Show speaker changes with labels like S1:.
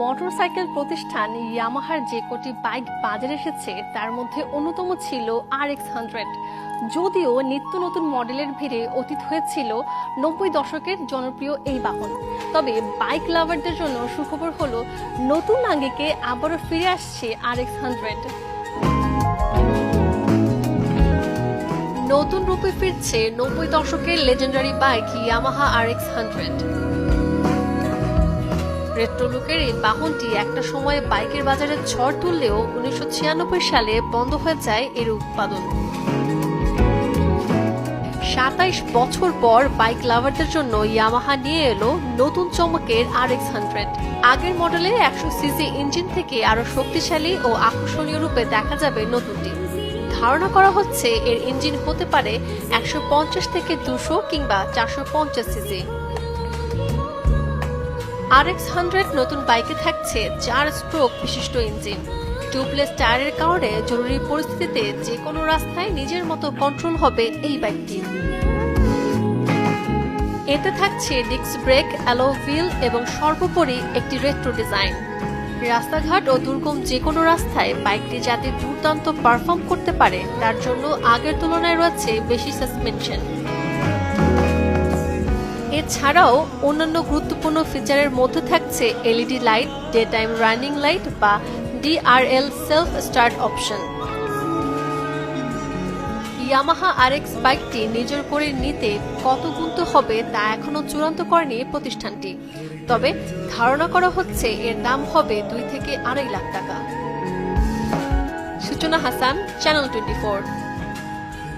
S1: Motorcycle প্রতিষ্ঠান ইয়ামাহার যে কটি বাইক বাজারে এসেছে তার মধ্যে অন্যতম ছিল RX-100। যদিও নিত্য নতুন মডেলের ভিড়ে অতীত হয়েছিল 90 দশকের জনপ্রিয় এই বাহন, তবে বাইক লাভারদের জন্য সুখবর হলো নতুন আঙ্গিকে আবারও ফিরে আসছে RX-100। নতুন রূপে ফিরছে 90 দশকের legendary bike Yamaha RX-100। Retro লুকের এই বাহনটি একটা সময়ে বাইকের বাজারে ঝড় তুললেও 1996 সালে বন্ধ হয়ে যায় এর উৎপাদন। 27 বছর পর বাইক লাভারদের জন্য ইয়ামাহা নিয়ে এলো নতুন চমকের RX-100। আগের মডেলে 100 সিসি ইঞ্জিন থেকে আরো শক্তিশালী ও আকর্ষণীয় রূপে দেখা যাবে নতুনটি। ধারণা করা হচ্ছে এর ইঞ্জিন হতে পারে 150 থেকে 200 কিংবা 450 সিসি। RX-100 নতুন বাইকে থাকছে 4 স্ট্রোক বিশিষ্ট ইঞ্জিন। টিউবলেস টায়ারের কারণে জরুরি পরিস্থিতিতে যে কোনো রাস্তায় নিজের মতো কন্ট্রোল হবে এই বাইকটি। এতে থাকছে ডিস্ক ব্রেক, অ্যালো হুইল এবং সর্বোপরি একটি রেট্রো ডিজাইন। রাস্তাঘাট ও দুর্গম যে কোনো রাস্তায় বাইকটি যাতে দুর্দান্ত পারফর্ম করতে পারে তার জন্য আগের তুলনায় রয়েছে বেশি সাসপেনশন। এছাড়াও অন্যান্য গুরুত্বপূর্ণ ফিচারের মধ্যে থাকছে LED light, day time running light বা DRL self start option. Yamaha RX বাইকটি নিজের করে নিতে কত গুনতে হবে তা এখনো চূড়ান্ত করেনি প্রতিষ্ঠানটি, তবে ধারণা করা হচ্ছে এর দাম হবে 2 থেকে 2.5 লাখ টাকা। সূচনা হাসান, চ্যানেল 24।